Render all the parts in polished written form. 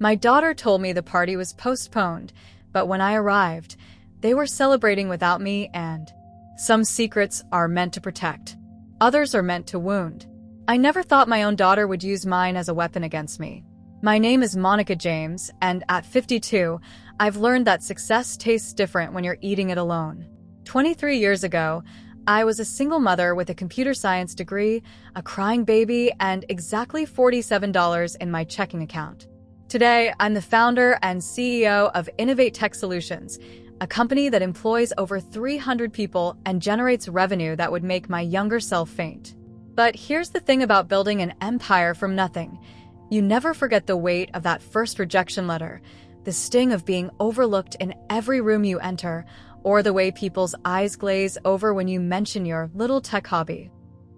My daughter told me the party was postponed, but when I arrived, they were celebrating without me, and some secrets are meant to protect. Others are meant to wound. I never thought my own daughter would use mine as a weapon against me. My name is Monica James, and at 52, I've learned that success tastes different when you're eating it alone. 23 years ago, I was a single mother with a computer science degree, a crying baby, and exactly $47 in my checking account. Today, I'm the founder and CEO of Innovate Tech Solutions, a company that employs over 300 people and generates revenue that would make my younger self faint. But here's the thing about building an empire from nothing. You never forget the weight of that first rejection letter, the sting of being overlooked in every room you enter, or the way people's eyes glaze over when you mention your little tech hobby.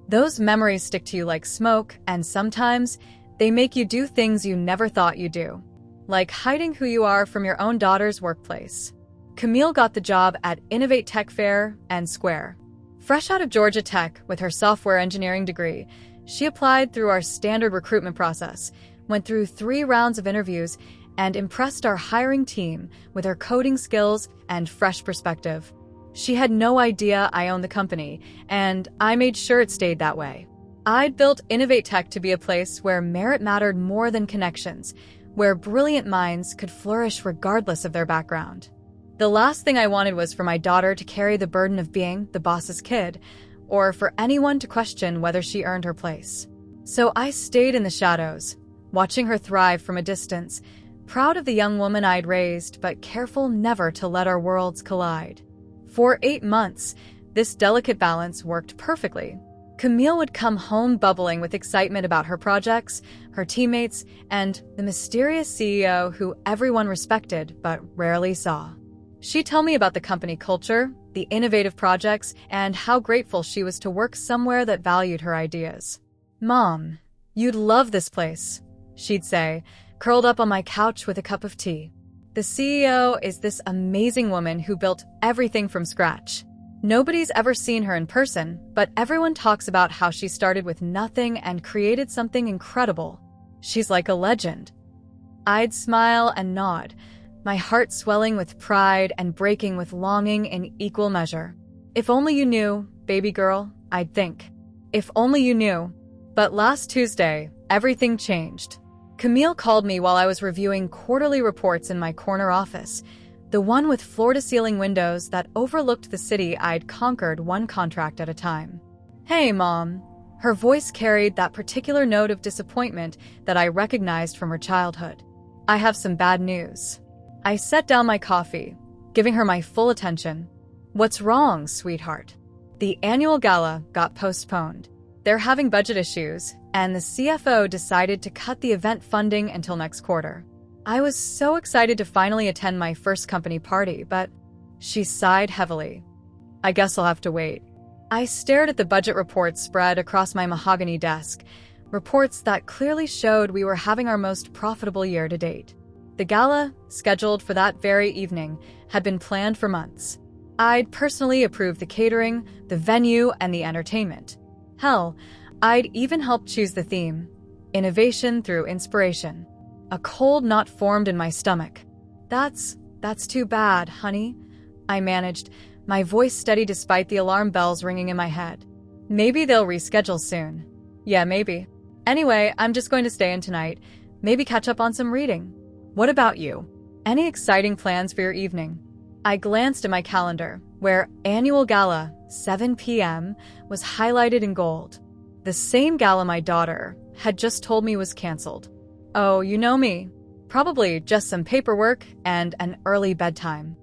Those memories stick to you like smoke, and sometimes they make you do things you never thought you'd do, like hiding who you are from your own daughter's workplace. Camille got the job at Innovate Tech Fair and Square. Fresh out of Georgia Tech with her software engineering degree, she applied through our standard recruitment process, went through 3 rounds of interviews, and impressed our hiring team with her coding skills and fresh perspective. She had no idea I owned the company, and I made sure it stayed that way. I'd built Innovate Tech to be a place where merit mattered more than connections, where brilliant minds could flourish regardless of their background. The last thing I wanted was for my daughter to carry the burden of being the boss's kid, or for anyone to question whether she earned her place. So I stayed in the shadows, watching her thrive from a distance, proud of the young woman I'd raised, but careful never to let our worlds collide. For 8 months, this delicate balance worked perfectly. Camille would come home bubbling with excitement about her projects, her teammates, and the mysterious CEO who everyone respected but rarely saw. She'd tell me about the company culture, the innovative projects, and how grateful she was to work somewhere that valued her ideas. "Mom, you'd love this place," she'd say, curled up on my couch with a cup of tea. The CEO is this amazing woman who built everything from scratch. Nobody's ever seen her in person, but everyone talks about how she started with nothing and created something incredible. She's like a legend. I'd smile and nod, my heart swelling with pride and breaking with longing in equal measure. If only you knew, baby girl, I'd think. If only you knew. But last Tuesday, everything changed. Camille called me while I was reviewing quarterly reports in my corner office, the one with floor-to-ceiling windows that overlooked the city I'd conquered one contract at a time. "Hey, Mom." Her voice carried that particular note of disappointment that I recognized from her childhood. "I have some bad news." I set down my coffee, giving her my full attention. "What's wrong, sweetheart?" "The annual gala got postponed. They're having budget issues, and the CFO decided to cut the event funding until next quarter." I was so excited to finally attend my first company party, but she sighed heavily. "I guess I'll have to wait." I stared at the budget reports spread across my mahogany desk, reports that clearly showed we were having our most profitable year to date. The gala, scheduled for that very evening, had been planned for months. I'd personally approved the catering, the venue, and the entertainment. Hell, I'd even helped choose the theme: innovation through inspiration. A cold knot formed in my stomach. That's too bad, honey," I managed, my voice steady despite the alarm bells ringing in my head. "Maybe they'll reschedule soon." "Yeah, maybe. Anyway, I'm just going to stay in tonight, maybe catch up on some reading." "What about you? Any exciting plans for your evening?" I glanced at my calendar, where annual gala, 7 p.m., was highlighted in gold. The same gala my daughter had just told me was canceled. Oh, you know me. Probably just some paperwork and an early bedtime.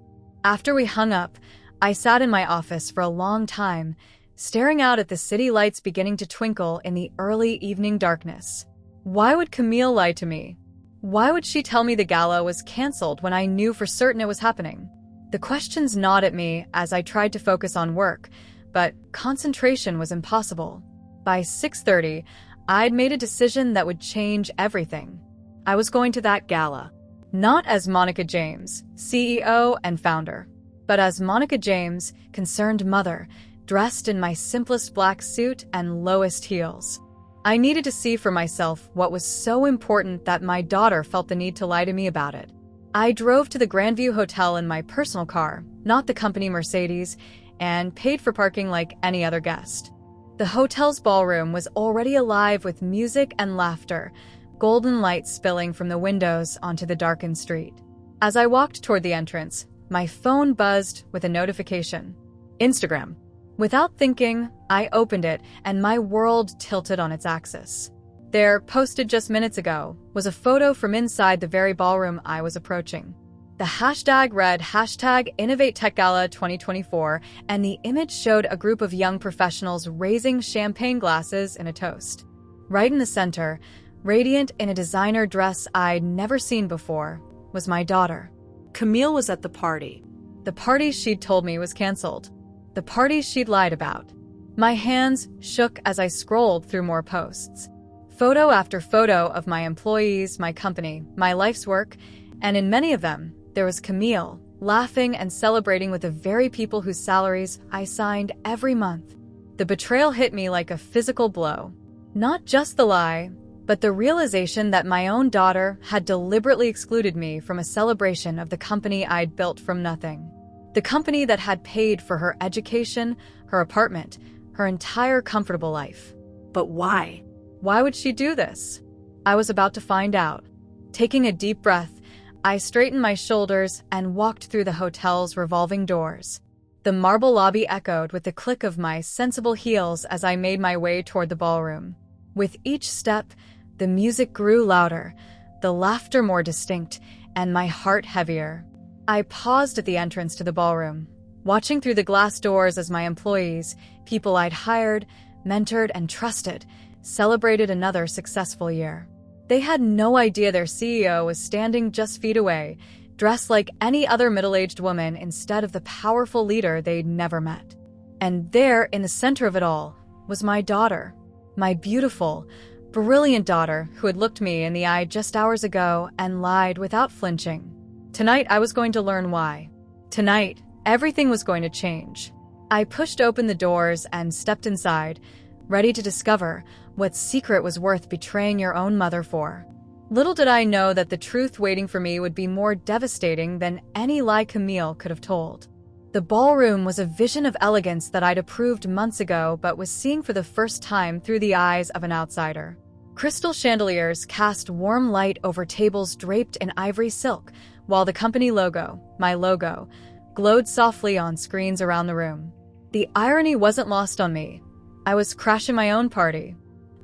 After we hung up, I sat in my office for a long time, staring out at the city lights beginning to twinkle in the early evening darkness. Why would Camille lie to me? Why would she tell me the gala was canceled when I knew for certain it was happening? The questions gnawed at me as I tried to focus on work, but concentration was impossible. By 6:30, I'd made a decision that would change everything. I was going to that gala, not as Monica James, CEO and founder, but as Monica James, concerned mother, dressed in my simplest black suit and lowest heels. I needed to see for myself what was so important that my daughter felt the need to lie to me about it. I drove to the Grandview Hotel in my personal car, not the company Mercedes, and paid for parking like any other guest. The hotel's ballroom was already alive with music and laughter, golden light spilling from the windows onto the darkened street. As I walked toward the entrance, my phone buzzed with a notification. Instagram. Without thinking, I opened it and my world tilted on its axis. There, posted just minutes ago, was a photo from inside the very ballroom I was approaching. The hashtag read #InnovateTechGala 2024, and the image showed a group of young professionals raising champagne glasses in a toast. Right in the center, radiant in a designer dress I'd never seen before, was my daughter. Camille was at the party. The party she'd told me was canceled. The party she'd lied about. My hands shook as I scrolled through more posts. Photo after photo of my employees, my company, my life's work, and in many of them, there was Camille, laughing and celebrating with the very people whose salaries I signed every month. The betrayal hit me like a physical blow. Not just the lie, but the realization that my own daughter had deliberately excluded me from a celebration of the company I'd built from nothing. The company that had paid for her education, her apartment, her entire comfortable life. But why? Why would she do this? I was about to find out. Taking a deep breath, I straightened my shoulders and walked through the hotel's revolving doors. The marble lobby echoed with the click of my sensible heels as I made my way toward the ballroom. With each step, the music grew louder, the laughter more distinct, and my heart heavier. I paused at the entrance to the ballroom, watching through the glass doors as my employees, people I'd hired, mentored, and trusted, celebrated another successful year. They had no idea their CEO was standing just feet away, dressed like any other middle-aged woman instead of the powerful leader they'd never met. And there, in the center of it all, was my daughter. My beautiful, brilliant daughter who had looked me in the eye just hours ago and lied without flinching. Tonight, I was going to learn why. Tonight, everything was going to change. I pushed open the doors and stepped inside, ready to discover what secret was worth betraying your own mother for. Little did I know that the truth waiting for me would be more devastating than any lie Camille could have told. The ballroom was a vision of elegance that I'd approved months ago but was seeing for the first time through the eyes of an outsider. Crystal chandeliers cast warm light over tables draped in ivory silk, while the company logo, my logo, glowed softly on screens around the room. The irony wasn't lost on me. I was crashing my own party.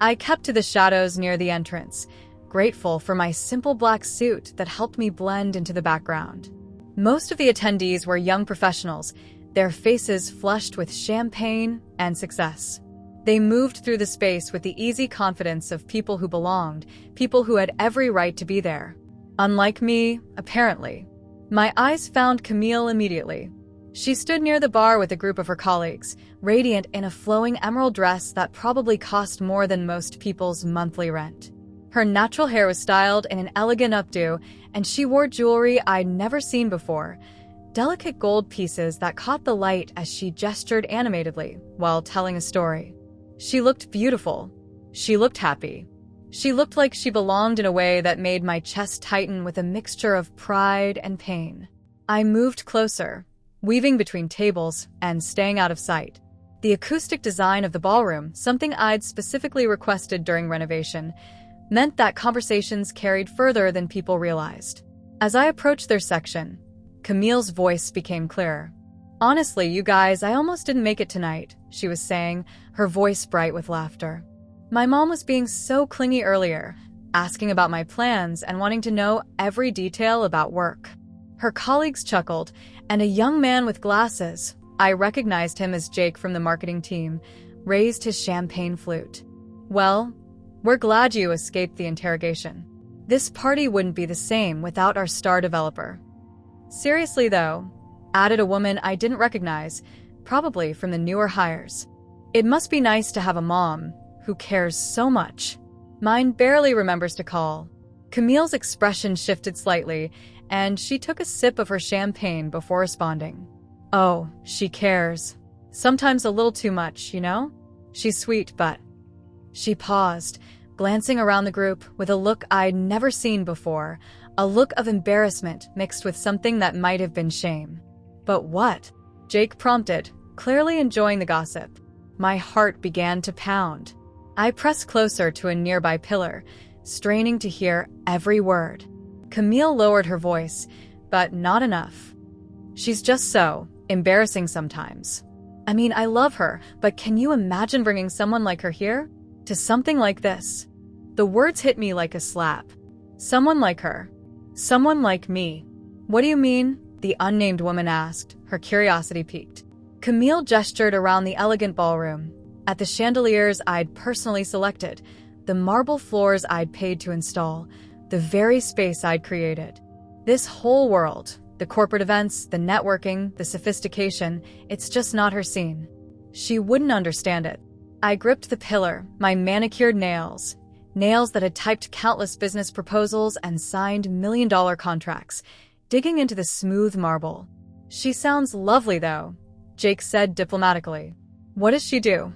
I kept to the shadows near the entrance, grateful for my simple black suit that helped me blend into the background. Most of the attendees were young professionals, their faces flushed with champagne and success. They moved through the space with the easy confidence of people who belonged, people who had every right to be there. Unlike me, apparently. My eyes found Camille immediately. She stood near the bar with a group of her colleagues, radiant in a flowing emerald dress that probably cost more than most people's monthly rent. Her natural hair was styled in an elegant updo, and she wore jewelry I'd never seen before, delicate gold pieces that caught the light as she gestured animatedly while telling a story. She looked beautiful. She looked happy. She looked like she belonged in a way that made my chest tighten with a mixture of pride and pain. I moved closer, weaving between tables and staying out of sight. The acoustic design of the ballroom, something I'd specifically requested during renovation, meant that conversations carried further than people realized. As I approached their section, Camille's voice became clearer. "Honestly, you guys, I almost didn't make it tonight," she was saying, her voice bright with laughter. "My mom was being so clingy earlier, asking about my plans and wanting to know every detail about work." Her colleagues chuckled, and a young man with glasses, I recognized him as Jake from the marketing team, raised his champagne flute. "Well, we're glad you escaped the interrogation. This party wouldn't be the same without our star developer." "Seriously though," added a woman I didn't recognize, probably from the newer hires. "It must be nice to have a mom who cares so much." Mine barely remembers to call. Camille's expression shifted slightly, and she took a sip of her champagne before responding. "Oh, she cares. Sometimes a little too much, you know? She's sweet, but..." She paused, glancing around the group with a look I'd never seen before, a look of embarrassment mixed with something that might have been shame. "But what?" Jake prompted, clearly enjoying the gossip. My heart began to pound. I pressed closer to a nearby pillar, straining to hear every word. Camille lowered her voice, but not enough. "She's just so embarrassing sometimes. I mean, I love her, but can you imagine bringing someone like her here? To something like this?" The words hit me like a slap. Someone like her. Someone like me. "What do you mean?" the unnamed woman asked, her curiosity piqued. Camille gestured around the elegant ballroom, at the chandeliers I'd personally selected, the marble floors I'd paid to install, the very space I'd created. This whole world, the corporate events, the networking, the sophistication, it's just not her scene. She wouldn't understand it. I gripped the pillar, my manicured nails that had typed countless business proposals and signed million-dollar contracts, digging into the smooth marble. "She sounds lovely, though," Jake said diplomatically. "What does she do?"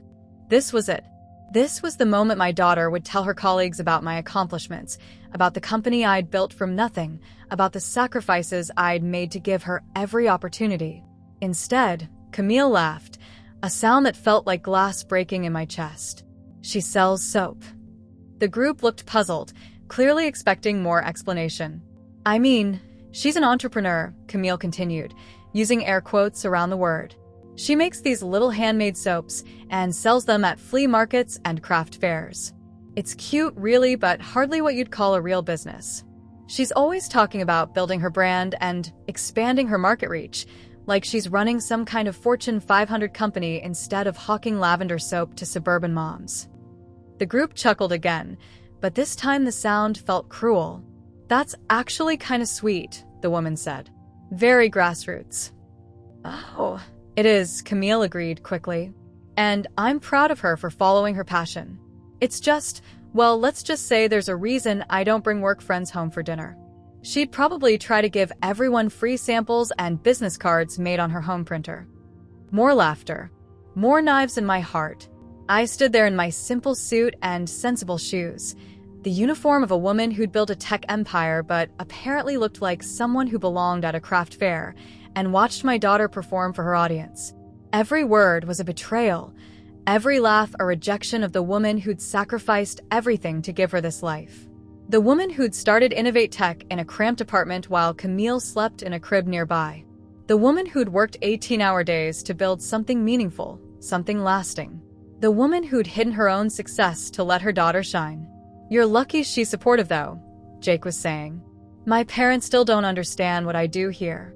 This was it. This was the moment my daughter would tell her colleagues about my accomplishments, about the company I'd built from nothing, about the sacrifices I'd made to give her every opportunity. Instead, Camille laughed, a sound that felt like glass breaking in my chest. "She sells soap." The group looked puzzled, clearly expecting more explanation. "I mean, she's an entrepreneur," Camille continued, using air quotes around the word. "She makes these little handmade soaps and sells them at flea markets and craft fairs. It's cute, really, but hardly what you'd call a real business. She's always talking about building her brand and expanding her market reach, like she's running some kind of Fortune 500 company instead of hawking lavender soap to suburban moms." The group chuckled again, but this time the sound felt cruel. "That's actually kind of sweet," the woman said. "Very grassroots." "Oh, it is," Camille agreed quickly. "And I'm proud of her for following her passion. It's just, well, let's just say there's a reason I don't bring work friends home for dinner. She'd probably try to give everyone free samples and business cards made on her home printer." More laughter. More knives in my heart. I stood there in my simple suit and sensible shoes, the uniform of a woman who'd built a tech empire but apparently looked like someone who belonged at a craft fair, and watched my daughter perform for her audience. Every word was a betrayal, every laugh a rejection of the woman who'd sacrificed everything to give her this life. The woman who'd started Innovate Tech in a cramped apartment while Camille slept in a crib nearby. The woman who'd worked 18-hour days to build something meaningful, something lasting. The woman who'd hidden her own success to let her daughter shine. "You're lucky she's supportive, though," Jake was saying. "My parents still don't understand what I do here."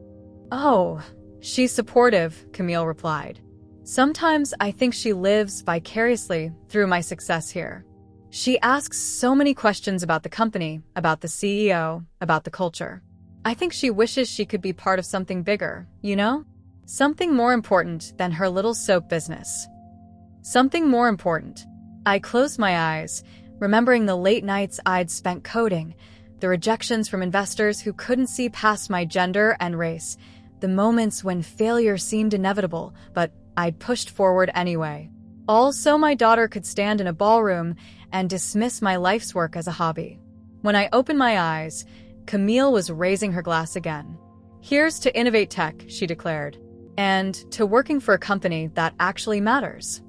"Oh, she's supportive," Camille replied. "Sometimes I think she lives vicariously through my success here. She asks so many questions about the company, about the CEO, about the culture. I think she wishes she could be part of something bigger, you know? Something more important than her little soap business." Something more important. I closed my eyes, remembering the late nights I'd spent coding, the rejections from investors who couldn't see past my gender and race, the moments when failure seemed inevitable, but I'd pushed forward anyway. All so my daughter could stand in a ballroom and dismiss my life's work as a hobby. When I opened my eyes, Camille was raising her glass again. "Here's to Innovate Tech," she declared, "and to working for a company that actually matters."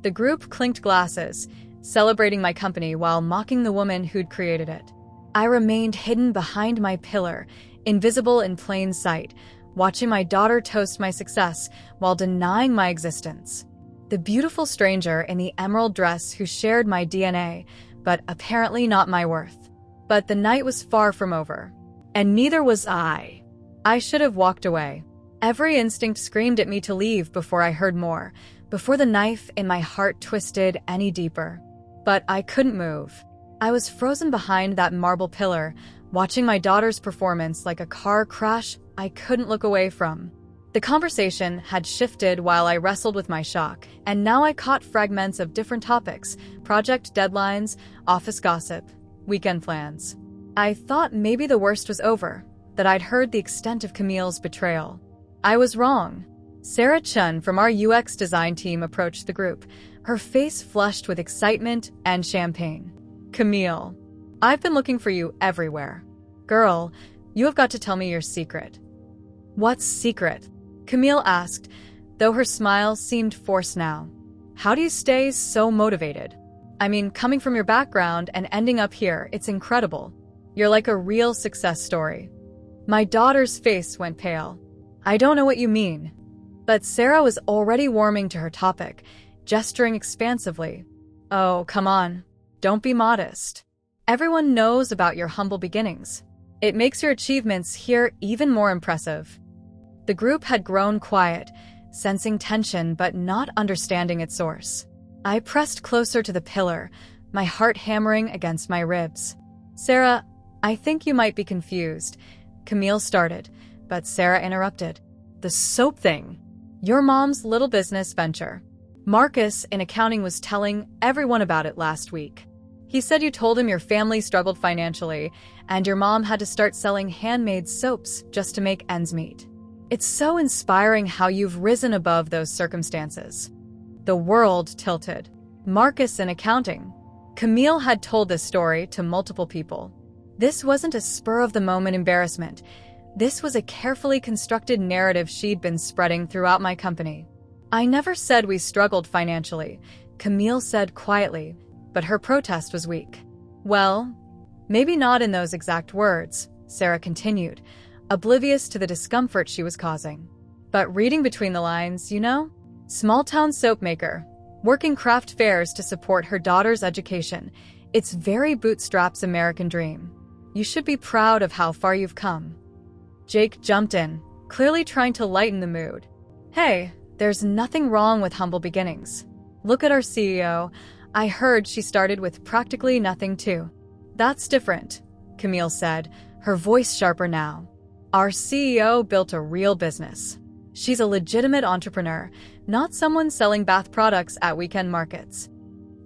The group clinked glasses, celebrating my company while mocking the woman who'd created it. I remained hidden behind my pillar, invisible in plain sight, watching my daughter toast my success while denying my existence. The beautiful stranger in the emerald dress who shared my DNA, but apparently not my worth. But the night was far from over. And neither was I. I should have walked away. Every instinct screamed at me to leave before I heard more, before the knife in my heart twisted any deeper. But I couldn't move. I was frozen behind that marble pillar, watching my daughter's performance like a car crash I couldn't look away from. The conversation had shifted while I wrestled with my shock, and now I caught fragments of different topics: project deadlines, office gossip, weekend plans. I thought maybe the worst was over, that I'd heard the extent of Camille's betrayal. I was wrong. Sarah Chun from our UX design team approached the group, her face flushed with excitement and champagne. "Camille, I've been looking for you everywhere. Girl, you have got to tell me your secret." "What secret?" Camille asked, though her smile seemed forced now. "How do you stay so motivated? I mean, coming from your background and ending up here, it's incredible. You're like a real success story." My daughter's face went pale. "I don't know what you mean." But Sarah was already warming to her topic, gesturing expansively. "Oh, come on. Don't be modest. Everyone knows about your humble beginnings. It makes your achievements here even more impressive." The group had grown quiet, sensing tension but not understanding its source. I pressed closer to the pillar, my heart hammering against my ribs. "Sarah, I think you might be confused," Camille started, but Sarah interrupted. "The soap thing. Your mom's little business venture. Marcus in accounting was telling everyone about it last week. He said you told him your family struggled financially and your mom had to start selling handmade soaps just to make ends meet. It's so inspiring how you've risen above those circumstances." The world tilted. Marcus in accounting. Camille had told this story to multiple people. This wasn't a spur-of-the-moment embarrassment. This was a carefully constructed narrative she'd been spreading throughout my company. "I never said we struggled financially," Camille said quietly, but her protest was weak. "Well, maybe not in those exact words," Sarah continued, oblivious to the discomfort she was causing. "But reading between the lines, you know? Small-town soap maker, working craft fairs to support her daughter's education. It's very bootstraps American dream. You should be proud of how far you've come." Jake jumped in, clearly trying to lighten the mood. "Hey, there's nothing wrong with humble beginnings. Look at our CEO. I heard she started with practically nothing too." "That's different," Camille said, her voice sharper now. "Our CEO built a real business. She's a legitimate entrepreneur, not someone selling bath products at weekend markets."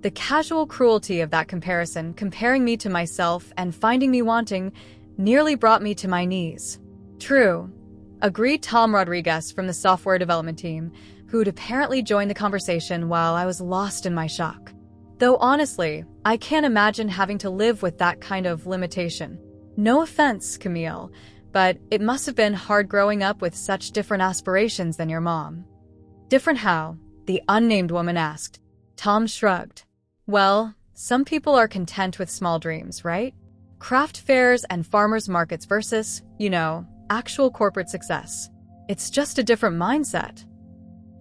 The casual cruelty of that comparison, comparing me to myself and finding me wanting, nearly brought me to my knees. "True," agreed Tom Rodriguez from the software development team, who'd apparently joined the conversation while I was lost in my shock. Though honestly, I can't imagine having to live with that kind of limitation. No offense, Camille, but it must have been hard growing up with such different aspirations than your mom. "Different how?" the unnamed woman asked. Tom shrugged. "Well, some people are content with small dreams, right? Craft fairs and farmers markets versus, actual corporate success. It's just a different mindset."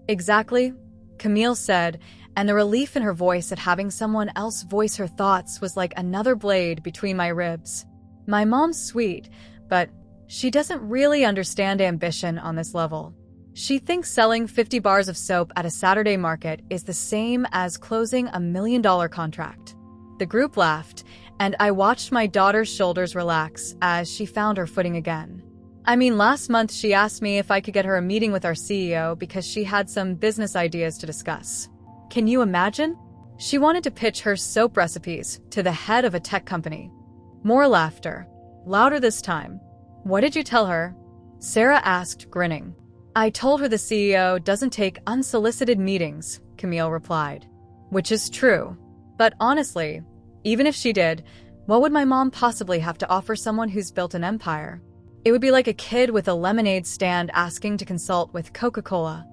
"Exactly," Camille said, and the relief in her voice at having someone else voice her thoughts was like another blade between my ribs. "My mom's sweet, but she doesn't really understand ambition on this level. She thinks selling 50 bars of soap at a Saturday market is the same as closing a $1 million contract." The group laughed, and I watched my daughter's shoulders relax as she found her footing again. "I mean, last month she asked me if I could get her a meeting with our CEO because she had some business ideas to discuss. Can you imagine? She wanted to pitch her soap recipes to the head of a tech company." More laughter, louder this time. "What did you tell her?" Sarah asked, grinning. "I told her the CEO doesn't take unsolicited meetings," Camille replied. "Which is true. But honestly, even if she did, what would my mom possibly have to offer someone who's built an empire? It would be like a kid with a lemonade stand asking to consult with Coca-Cola."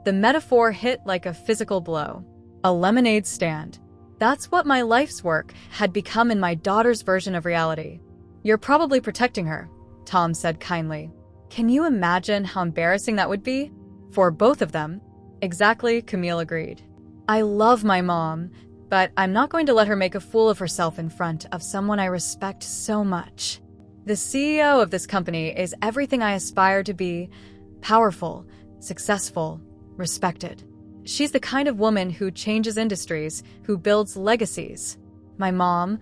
The metaphor hit like a physical blow. A lemonade stand. That's what my life's work had become in my daughter's version of reality. "You're probably protecting her," Tom said kindly. "Can you imagine how embarrassing that would be? For both of them." "Exactly," Camille agreed. "I love my mom, but I'm not going to let her make a fool of herself in front of someone I respect so much. The CEO of this company is everything I aspire to be: powerful, successful, respected. She's the kind of woman who changes industries, who builds legacies. My mom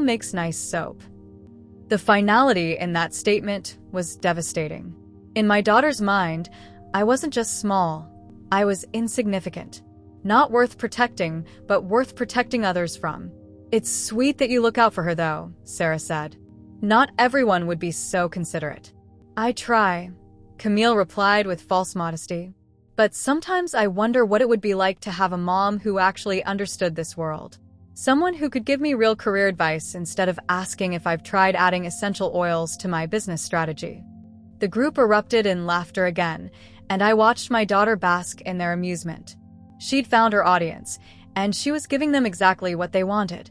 makes nice soap." The finality in that statement was devastating. In my daughter's mind, I wasn't just small, I was insignificant. Not worth protecting, but worth protecting others from. "It's sweet that you look out for her, though," Sarah said. "Not everyone would be so considerate." "I try," Camille replied with false modesty. But sometimes I wonder what it would be like to have a mom who actually understood this world. Someone who could give me real career advice instead of asking if I've tried adding essential oils to my business strategy. The group erupted in laughter again, and I watched my daughter bask in their amusement. She'd found her audience, and she was giving them exactly what they wanted.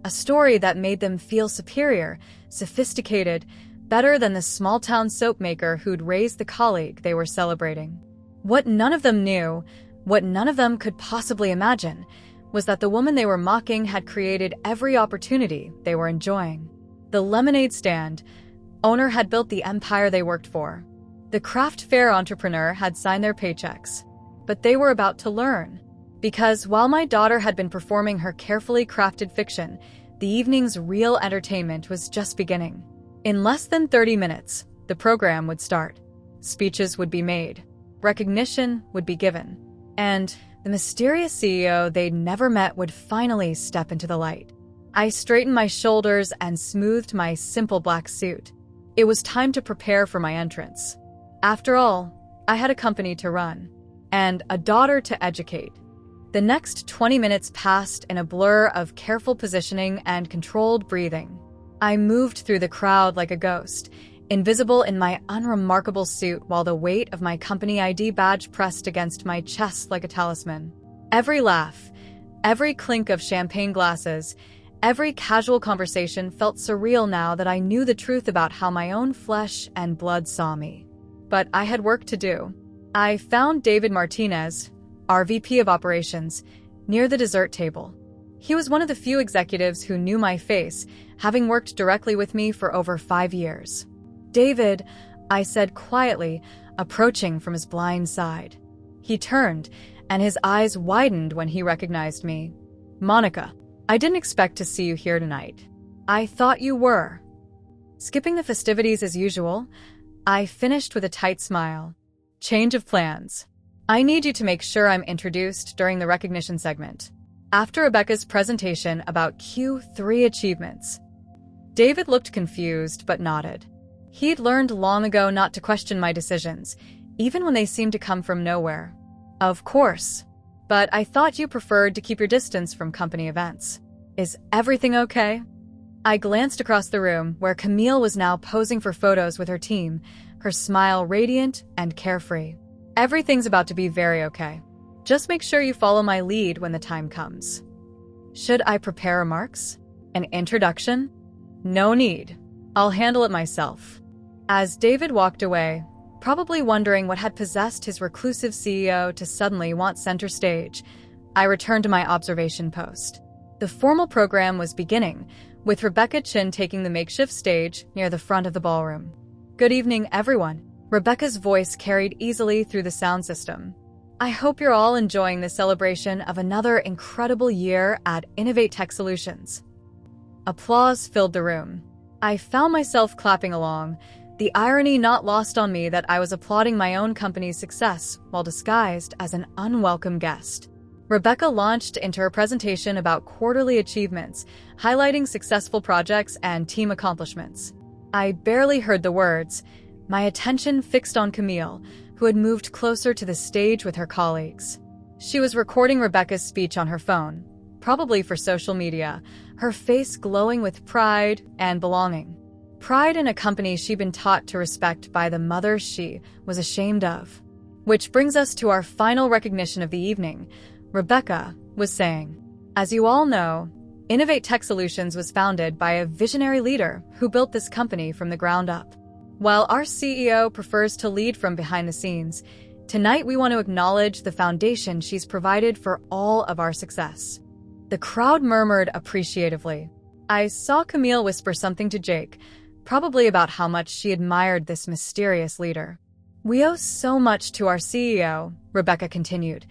A story that made them feel superior, sophisticated, better than the small-town soap maker who'd raised the colleague they were celebrating. What none of them knew, what none of them could possibly imagine, was that the woman they were mocking had created every opportunity they were enjoying. The lemonade stand owner had built the empire they worked for. The craft fair entrepreneur had signed their paychecks. But they were about to learn. Because while my daughter had been performing her carefully crafted fiction, the evening's real entertainment was just beginning. In less than 30 minutes, the program would start. Speeches would be made. Recognition would be given. And the mysterious CEO they'd never met would finally step into the light. I straightened my shoulders and smoothed my simple black suit. It was time to prepare for my entrance. After all, I had a company to run, and a daughter to educate. The next 20 minutes passed in a blur of careful positioning and controlled breathing. I moved through the crowd like a ghost, invisible in my unremarkable suit while the weight of my company ID badge pressed against my chest like a talisman. Every laugh, every clink of champagne glasses, every casual conversation felt surreal now that I knew the truth about how my own flesh and blood saw me. But I had work to do. I found David Martinez, our VP of Operations, near the dessert table. He was one of the few executives who knew my face, having worked directly with me for over 5 years. "David," I said quietly, approaching from his blind side. He turned, and his eyes widened when he recognized me. "Monica, I didn't expect to see you here tonight. I thought you were." Skipping the festivities as usual, I finished with a tight smile. "Change of plans. I need you to make sure I'm introduced during the recognition segment, after Rebecca's presentation about Q3 achievements." David looked confused but nodded. He'd learned long ago not to question my decisions, even when they seemed to come from nowhere. "Of course. But I thought you preferred to keep your distance from company events. Is everything okay?" I glanced across the room, where Camille was now posing for photos with her team, her smile radiant and carefree. "Everything's about to be very okay. Just make sure you follow my lead when the time comes." Should I prepare remarks? An introduction? No need. I'll handle it myself. As David walked away, probably wondering what had possessed his reclusive CEO to suddenly want center stage, I returned to my observation post. The formal program was beginning, with Rebecca Chin taking the makeshift stage near the front of the ballroom. "Good evening, everyone." Rebecca's voice carried easily through the sound system. "I hope you're all enjoying the celebration of another incredible year at Innovate Tech Solutions." Applause filled the room. I found myself clapping along, the irony not lost on me that I was applauding my own company's success while disguised as an unwelcome guest. Rebecca launched into her presentation about quarterly achievements, highlighting successful projects and team accomplishments. I barely heard the words, my attention fixed on Camille, who had moved closer to the stage with her colleagues. She was recording Rebecca's speech on her phone, probably for social media, her face glowing with pride and belonging. Pride in a company she'd been taught to respect by the mother she was ashamed of. Which brings us to our final recognition of the evening. Rebecca was saying, "As you all know, Innovate Tech Solutions was founded by a visionary leader who built this company from the ground up. While our CEO prefers to lead from behind the scenes, tonight we want to acknowledge the foundation she's provided for all of our success." The crowd murmured appreciatively. I saw Camille whisper something to Jake, probably about how much she admired this mysterious leader. "We owe so much to our CEO," Rebecca continued,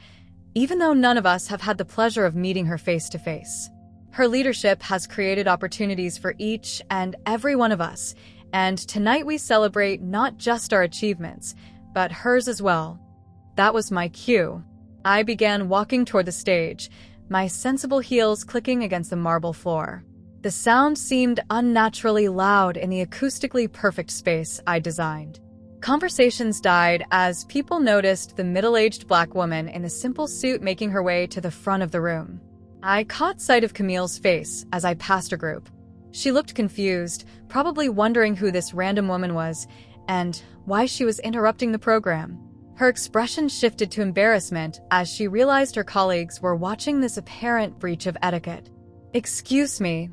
"even though none of us have had the pleasure of meeting her face to face. Her leadership has created opportunities for each and every one of us, and tonight we celebrate not just our achievements, but hers as well." That was my cue. I began walking toward the stage, my sensible heels clicking against the marble floor. The sound seemed unnaturally loud in the acoustically perfect space I designed. Conversations died as people noticed the middle-aged black woman in a simple suit making her way to the front of the room. I caught sight of Camille's face as I passed her group. She looked confused, probably wondering who this random woman was and why she was interrupting the program. Her expression shifted to embarrassment as she realized her colleagues were watching this apparent breach of etiquette. "Excuse me,"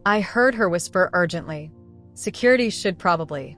I heard her whisper urgently. "Security should probably."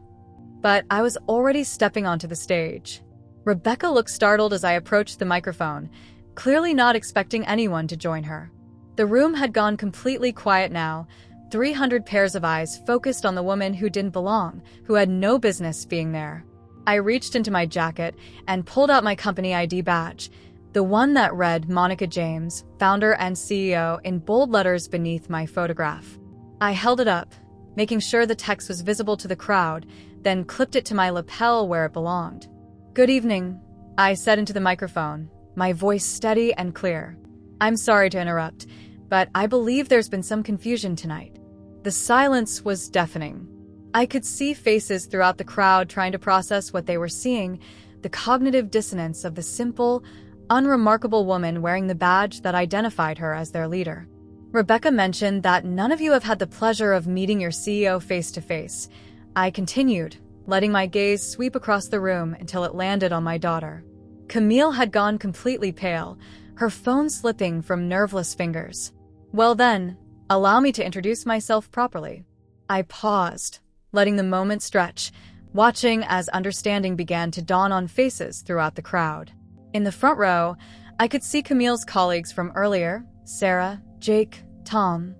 But I was already stepping onto the stage. Rebecca looked startled as I approached the microphone, clearly not expecting anyone to join her. The room had gone completely quiet now, 300 pairs of eyes focused on the woman who didn't belong, who had no business being there. I reached into my jacket and pulled out my company ID badge, the one that read Monica James, founder and CEO, in bold letters beneath my photograph. I held it up, making sure the text was visible to the crowd, then clipped it to my lapel where it belonged. "Good evening," I said into the microphone, my voice steady and clear. "I'm sorry to interrupt, but I believe there's been some confusion tonight." The silence was deafening. I could see faces throughout the crowd trying to process what they were seeing, the cognitive dissonance of the simple, unremarkable woman wearing the badge that identified her as their leader. "Rebecca mentioned that none of you have had the pleasure of meeting your CEO face to face," I continued, letting my gaze sweep across the room until it landed on my daughter. Camille had gone completely pale, her phone slipping from nerveless fingers. "Well then, allow me to introduce myself properly." I paused, letting the moment stretch, watching as understanding began to dawn on faces throughout the crowd. In the front row, I could see Camille's colleagues from earlier, Sarah, Jake, Tom,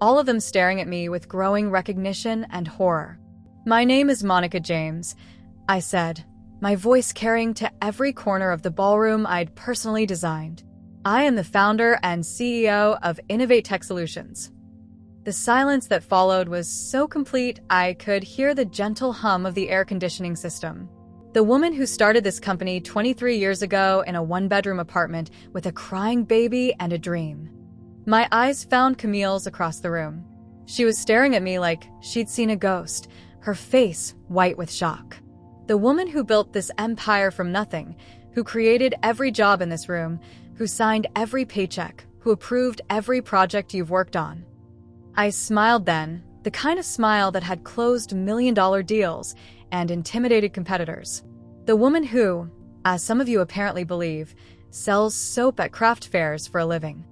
all of them staring at me with growing recognition and horror. "My name is Monica James," I said, my voice carrying to every corner of the ballroom I'd personally designed. "I am the founder and CEO of Innovate Tech Solutions." The silence that followed was so complete I could hear the gentle hum of the air conditioning system. The woman who started this company 23 years ago in a one-bedroom apartment with a crying baby and a dream. My eyes found Camille's across the room. She was staring at me like she'd seen a ghost, her face white with shock. The woman who built this empire from nothing, who created every job in this room, who signed every paycheck, who approved every project you've worked on. I smiled then, the kind of smile that had closed million-dollar deals and intimidated competitors. The woman who, as some of you apparently believe, sells soap at craft fairs for a living.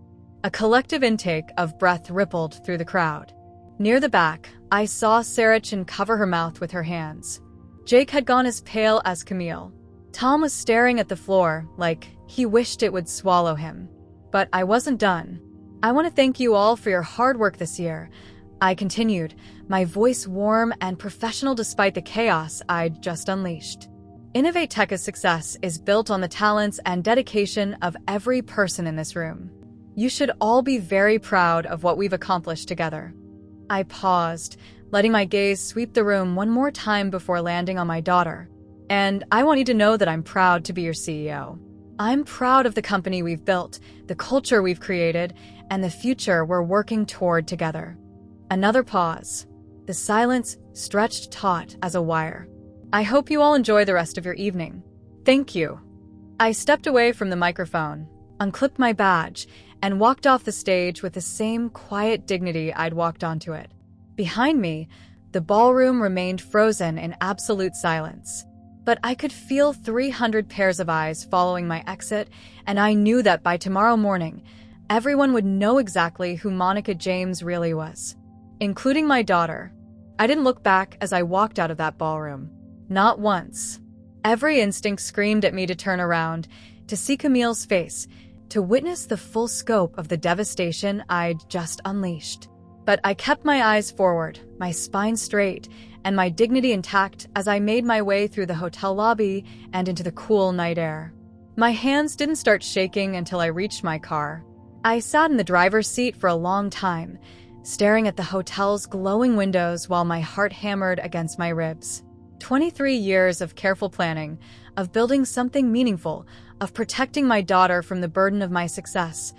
A collective intake of breath rippled through the crowd. Near the back, I saw Sarah Chin cover her mouth with her hands. Jake had gone as pale as Camille. Tom was staring at the floor like he wished it would swallow him. But I wasn't done. "I want to thank you all for your hard work this year," I continued, my voice warm and professional despite the chaos I'd just unleashed. Innovate Tech's success is built on the talents and dedication of every person in this room. You should all be very proud of what we've accomplished together. I paused, letting my gaze sweep the room one more time before landing on my daughter. "And I want you to know that I'm proud to be your CEO. I'm proud of the company we've built, the culture we've created, and the future we're working toward together." Another pause. The silence stretched taut as a wire. "I hope you all enjoy the rest of your evening. Thank you." I stepped away from the microphone, unclipped my badge, and walked off the stage with the same quiet dignity I'd walked onto it. Behind me, the ballroom remained frozen in absolute silence. But I could feel 300 pairs of eyes following my exit, and I knew that by tomorrow morning, everyone would know exactly who Monica James really was, including my daughter. I didn't look back as I walked out of that ballroom. Not once. Every instinct screamed at me to turn around, to see Camille's face, to witness the full scope of the devastation I'd just unleashed. But I kept my eyes forward, my spine straight, and my dignity intact as I made my way through the hotel lobby and into the cool night air. My hands didn't start shaking until I reached my car. I sat in the driver's seat for a long time, staring at the hotel's glowing windows while my heart hammered against my ribs. 23 years of careful planning, of building something meaningful, of protecting my daughter from the burden of my success.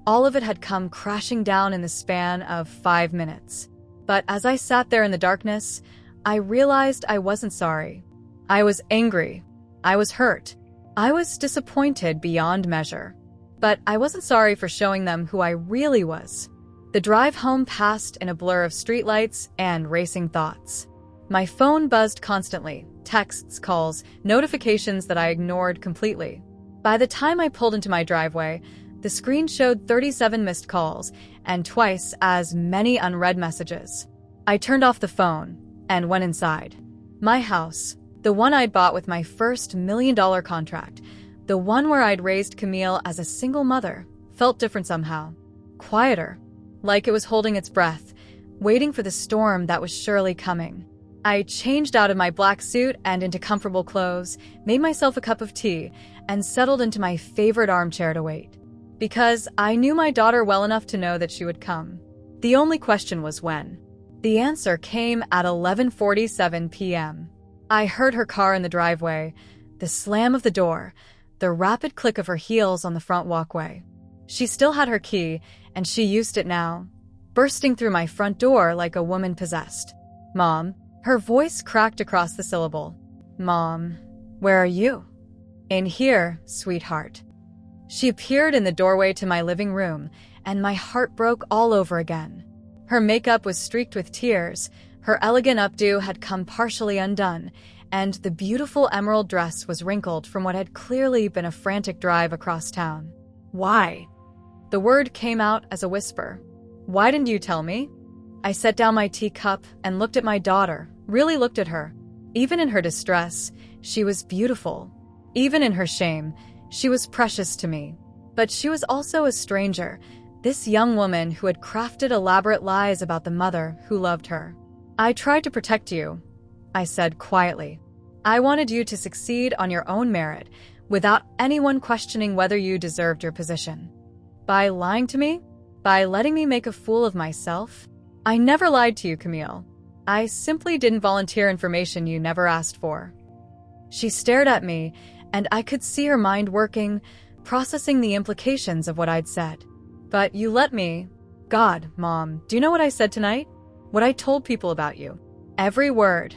All of it had come crashing down in the span of 5 minutes. But as I sat there in the darkness, I realized I wasn't sorry. I was angry. I was hurt. I was disappointed beyond measure. But I wasn't sorry for showing them who I really was. The drive home passed in a blur of streetlights and racing thoughts. My phone buzzed constantly, texts, calls, notifications that I ignored completely. By the time I pulled into my driveway, the screen showed 37 missed calls and twice as many unread messages. I turned off the phone and went inside. My house, the one I'd bought with my first $1 million contract, the one where I'd raised Camille as a single mother, felt different somehow. Quieter, like it was holding its breath, waiting for the storm that was surely coming. I changed out of my black suit and into comfortable clothes, made myself a cup of tea, and settled into my favorite armchair to wait. Because I knew my daughter well enough to know that she would come. The only question was when. The answer came at 11:47 p.m. I heard her car in the driveway, the slam of the door, the rapid click of her heels on the front walkway. She still had her key, and she used it now, bursting through my front door like a woman possessed. Mom. Her voice cracked across the syllable. Mom, where are you? In here, sweetheart. She appeared in the doorway to my living room, and my heart broke all over again. Her makeup was streaked with tears, her elegant updo had come partially undone, and the beautiful emerald dress was wrinkled from what had clearly been a frantic drive across town. Why? The word came out as a whisper. Why didn't you tell me? I set down my teacup and looked at my daughter, really looked at her. Even in her distress, she was beautiful. Even in her shame, she was precious to me. But she was also a stranger, this young woman who had crafted elaborate lies about the mother who loved her. I tried to protect you, I said quietly. I wanted you to succeed on your own merit, without anyone questioning whether you deserved your position. By lying to me? By letting me make a fool of myself? I never lied to you, Camille. I simply didn't volunteer information you never asked for. She stared at me, and I could see her mind working, processing the implications of what I'd said. But you let me. God, Mom, do you know what I said tonight? What I told people about you? Every word.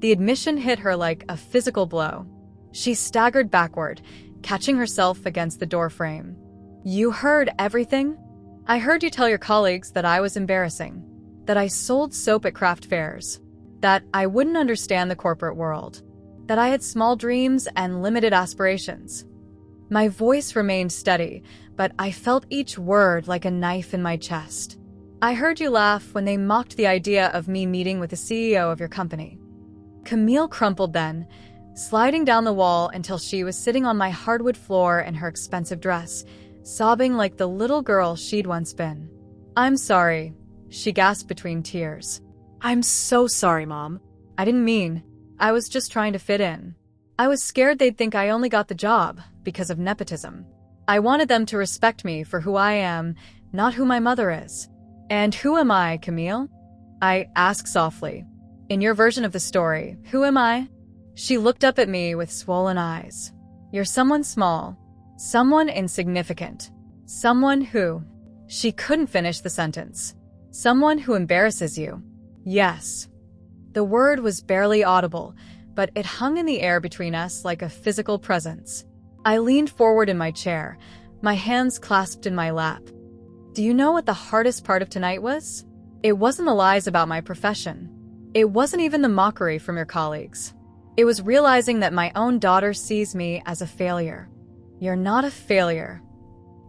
The admission hit her like a physical blow. She staggered backward, catching herself against the doorframe. You heard everything? I heard you tell your colleagues that I was embarrassing. That I sold soap at craft fairs, that I wouldn't understand the corporate world, that I had small dreams and limited aspirations. My voice remained steady, but I felt each word like a knife in my chest. I heard you laugh when they mocked the idea of me meeting with the CEO of your company. Camille crumpled then, sliding down the wall until she was sitting on my hardwood floor in her expensive dress, sobbing like the little girl she'd once been. I'm sorry. She gasped between tears. I'm so sorry, Mom. I didn't mean. I was just trying to fit in. I was scared they'd think I only got the job because of nepotism. I wanted them to respect me for who I am, not who my mother is. And who am I, Camille? I asked softly. In your version of the story, who am I? She looked up at me with swollen eyes. You're someone small, someone insignificant, someone who... She couldn't finish the sentence. Someone who embarrasses you. Yes. The word was barely audible, but it hung in the air between us like a physical presence. I leaned forward in my chair, my hands clasped in my lap. Do you know what the hardest part of tonight was? It wasn't the lies about my profession. It wasn't even the mockery from your colleagues. It was realizing that my own daughter sees me as a failure. You're not a failure.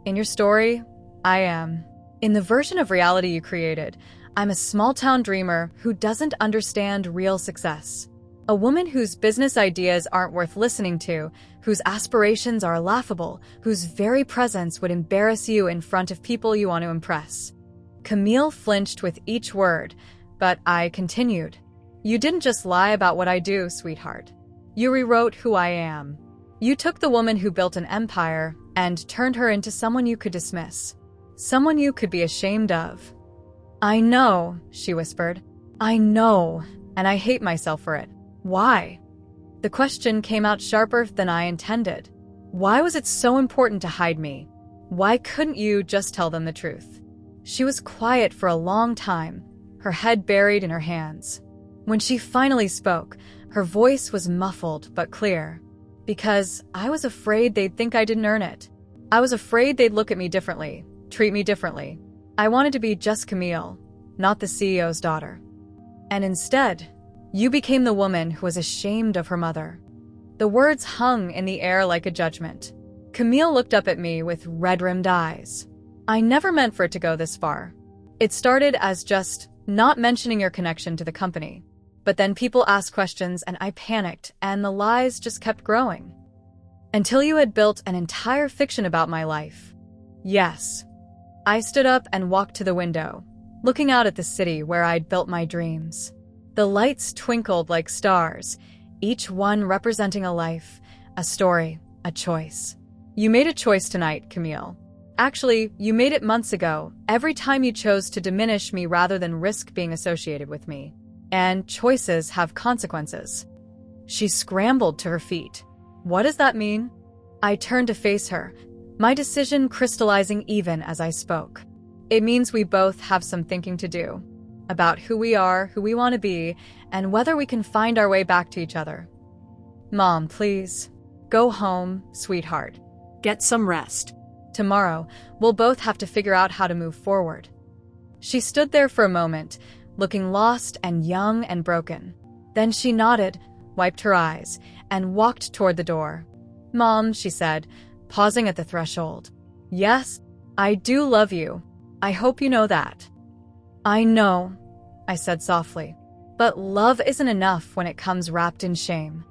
In your story, I am. In the version of reality you created, I'm a small-town dreamer who doesn't understand real success. A woman whose business ideas aren't worth listening to, whose aspirations are laughable, whose very presence would embarrass you in front of people you want to impress. Camille flinched with each word, but I continued. You didn't just lie about what I do, sweetheart. You rewrote who I am. You took the woman who built an empire and turned her into someone you could dismiss. Someone you could be ashamed of. I know, she whispered. I know, and I hate myself for it. Why? The question came out sharper than I intended. Why was it so important to hide me? Why couldn't you just tell them the truth? She was quiet for a long time, her head buried in her hands. When she finally spoke, Her voice was muffled but clear. Because I was afraid they'd think I didn't earn it. I was afraid they'd look at me differently, treat me differently. I wanted to be just Camille, not the CEO's daughter. And instead, you became the woman who was ashamed of her mother. The words hung in the air like a judgment. Camille looked up at me with red-rimmed eyes. I never meant for it to go this far. It started as just not mentioning your connection to the company. But then people asked questions and I panicked, and the lies just kept growing. Until you had built an entire fiction about my life. Yes. I stood up and walked to the window, looking out at the city where I'd built my dreams. The lights twinkled like stars, each one representing a life, a story, a choice. You made a choice tonight, Camille. Actually, you made it months ago, every time you chose to diminish me rather than risk being associated with me. And choices have consequences. She scrambled to her feet. What does that mean? I turned to face her, my decision crystallizing even as I spoke. It means we both have some thinking to do. About who we are, who we want to be, and whether we can find our way back to each other. Mom, please. Go home, sweetheart. Get some rest. Tomorrow, we'll both have to figure out how to move forward. She stood there for a moment, looking lost and young and broken. Then she nodded, wiped her eyes, and walked toward the door. Mom, she said, pausing at the threshold. Yes, I do love you. I hope you know that. I know, I said softly. But love isn't enough when it comes wrapped in shame.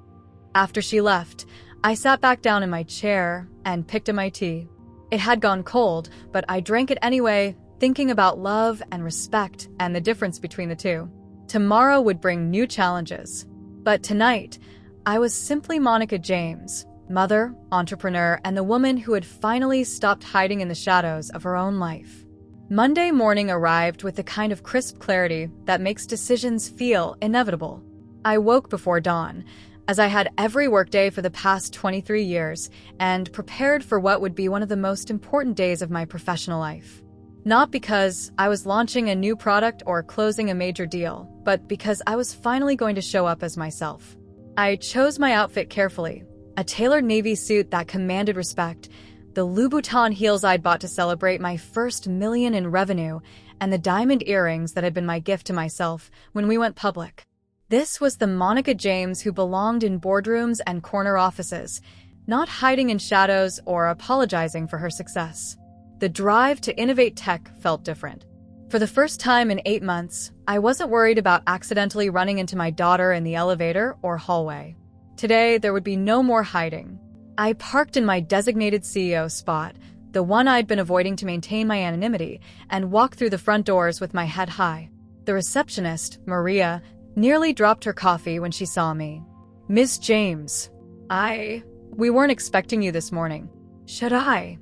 After she left, I sat back down in my chair and picked at my tea. It had gone cold, but I drank it anyway, thinking about love and respect and the difference between the two. Tomorrow would bring new challenges. But tonight, I was simply Monica James, mother, entrepreneur, and the woman who had finally stopped hiding in the shadows of her own life. Monday morning arrived with the kind of crisp clarity that makes decisions feel inevitable. I woke before dawn, as I had every workday for the past 23 years, and prepared for what would be one of the most important days of my professional life. Not because I was launching a new product or closing a major deal, but because I was finally going to show up as myself. I chose my outfit carefully, a tailored navy suit that commanded respect, the Louboutin heels I'd bought to celebrate my first $1 million in revenue, and the diamond earrings that had been my gift to myself when we went public. This was the Monica James who belonged in boardrooms and corner offices, not hiding in shadows or apologizing for her success. The drive to innovate tech felt different. For the first time in 8 months, I wasn't worried about accidentally running into my daughter in the elevator or hallway. Today, there would be no more hiding. I parked in my designated CEO spot, the one I'd been avoiding to maintain my anonymity, and walked through the front doors with my head high. The receptionist, Maria, nearly dropped her coffee when she saw me. Miss James, we weren't expecting you this morning. Should I?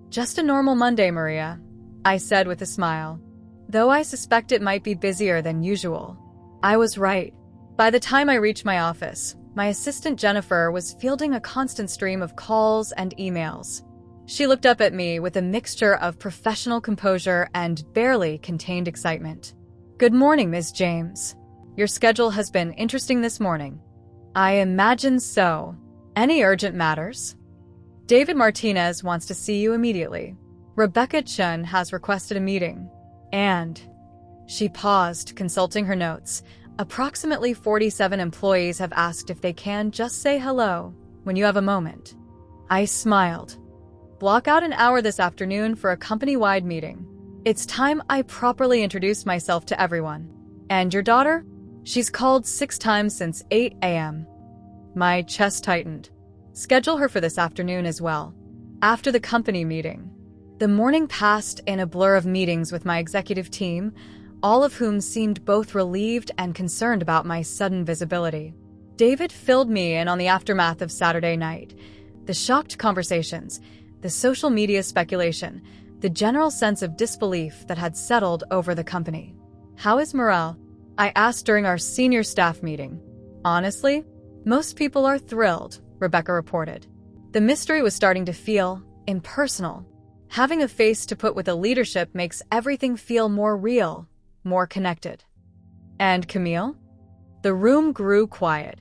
Just a normal Monday, Maria, I said with a smile. Though I suspect it might be busier than usual. I was right. By the time I reached my office, my assistant Jennifer was fielding a constant stream of calls and emails. She looked up at me with a mixture of professional composure and barely contained excitement. Good morning, Ms. James. Your schedule has been interesting this morning. I imagine so. Any urgent matters? David Martinez wants to see you immediately. Rebecca Chun has requested a meeting. And she paused, consulting her notes. Approximately 47 employees have asked if they can just say hello when you have a moment. I smiled. Block out an hour this afternoon for a company-wide meeting. It's time I properly introduce myself to everyone. And your daughter? She's called 6 times since 8 a.m. My chest tightened. Schedule her for this afternoon as well. After the company meeting. The morning passed in a blur of meetings with my executive team, all of whom seemed both relieved and concerned about my sudden visibility. David filled me in on the aftermath of Saturday night. The shocked conversations, the social media speculation, the general sense of disbelief that had settled over the company. How is morale? I asked during our senior staff meeting. Honestly, most people are thrilled, Rebecca reported. The mystery was starting to feel impersonal. Having a face to put with the leadership makes everything feel more real, more connected. And Camille? The room grew quiet.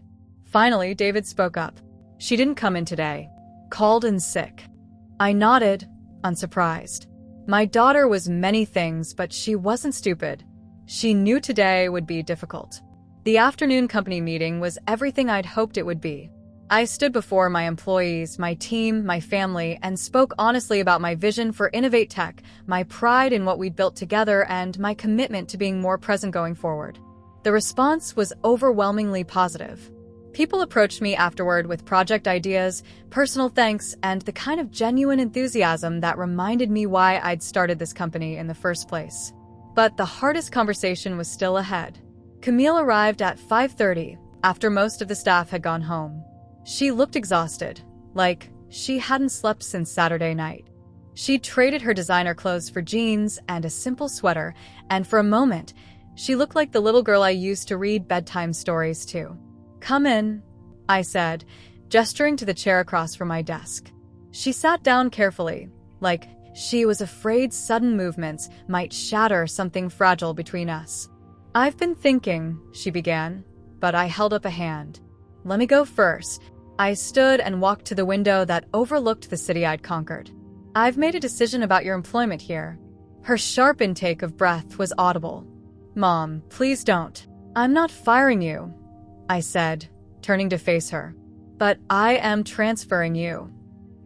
Finally, David spoke up. She didn't come in today. Called in sick. I nodded, unsurprised. My daughter was many things, but she wasn't stupid. She knew today would be difficult. The afternoon company meeting was everything I'd hoped it would be. I stood before my employees, my team, my family, and spoke honestly about my vision for Innovate Tech, my pride in what we'd built together, and my commitment to being more present going forward. The response was overwhelmingly positive. People approached me afterward with project ideas, personal thanks, and the kind of genuine enthusiasm that reminded me why I'd started this company in the first place. But the hardest conversation was still ahead. Camille arrived at 5:30, after most of the staff had gone home. She looked exhausted, like she hadn't slept since Saturday night. She'd traded her designer clothes for jeans and a simple sweater, and for a moment, she looked like the little girl I used to read bedtime stories to. "Come in," I said, gesturing to the chair across from my desk. She sat down carefully, like she was afraid sudden movements might shatter something fragile between us. "I've been thinking," she began, but I held up a hand. "Let me go first." I stood and walked to the window that overlooked the city I'd conquered. "I've made a decision about your employment here." Her sharp intake of breath was audible. "Mom, please don't. I'm not firing you," I said, turning to face her. "But I am transferring you."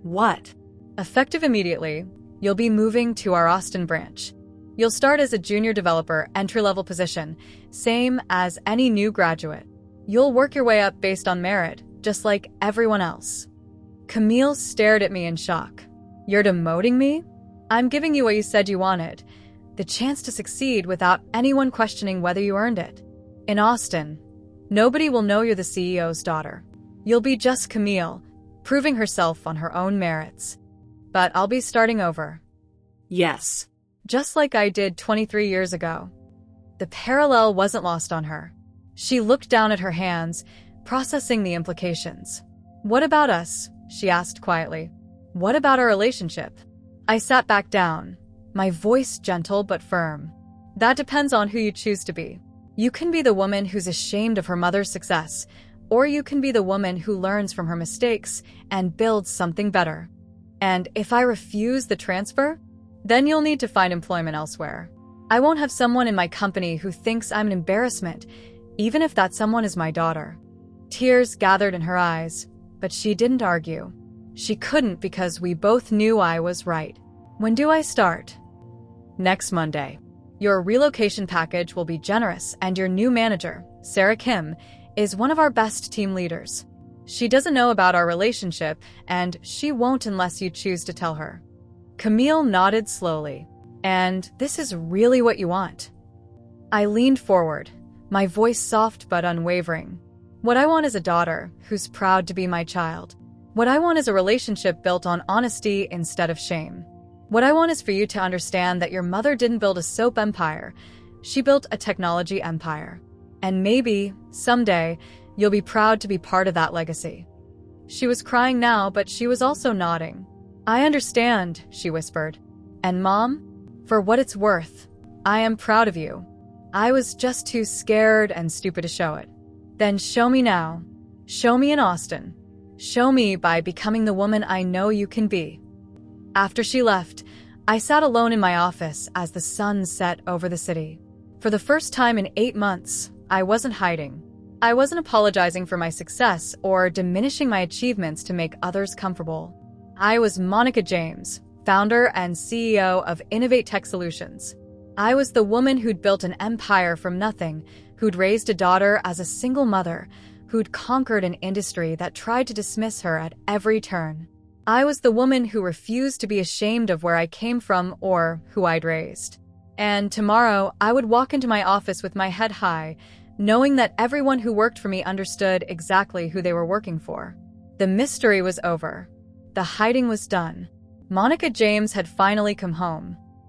What? Effective immediately, you'll be moving to our Austin branch. You'll start as a junior developer, entry-level position, same as any new graduate. You'll work your way up based on merit, just like everyone else. Camille stared at me in shock. "You're demoting me? I'm giving you what you said you wanted. The chance to succeed without anyone questioning whether you earned it. In Austin, nobody will know you're the CEO's daughter. You'll be just Camille, proving herself on her own merits. But I'll be starting over." Yes. Just like I did 23 years ago. The parallel wasn't lost on her. She looked down at her hands, processing the implications. "What about us?" she asked quietly. "What about our relationship?" I sat back down, my voice gentle but firm. "That depends on who you choose to be. You can be the woman who's ashamed of her mother's success, or you can be the woman who learns from her mistakes and builds something better. And if I refuse the transfer, then you'll need to find employment elsewhere. I won't have someone in my company who thinks I'm an embarrassment, even if that someone is my daughter." Tears gathered in her eyes, but she didn't argue. She couldn't because we both knew I was right. "When do I start?" "Next Monday. Your relocation package will be generous, and your new manager, Sarah Kim, is one of our best team leaders. She doesn't know about our relationship, and she won't unless you choose to tell her." Camille nodded slowly. "And this is really what you want?" I leaned forward, my voice soft but unwavering. "What I want is a daughter who's proud to be my child. What I want is a relationship built on honesty instead of shame. What I want is for you to understand that your mother didn't build a soap empire. She built a technology empire. And maybe, someday, you'll be proud to be part of that legacy." She was crying now, but she was also nodding. "I understand," she whispered. "And Mom, for what it's worth, I am proud of you. I was just too scared and stupid to show it. Then show me now. Show me in Austin. Show me by becoming the woman I know you can be." After she left, I sat alone in my office as the sun set over the city. For the first time in 8 months, I wasn't hiding. I wasn't apologizing for my success or diminishing my achievements to make others comfortable. I was Monica James, founder and CEO of Innovate Tech Solutions. I was the woman who'd built an empire from nothing, who'd raised a daughter as a single mother, who'd conquered an industry that tried to dismiss her at every turn. I was the woman who refused to be ashamed of where I came from or who I'd raised. And tomorrow, I would walk into my office with my head high, knowing that everyone who worked for me understood exactly who they were working for. The mystery was over. The hiding was done. Monica James had finally come home.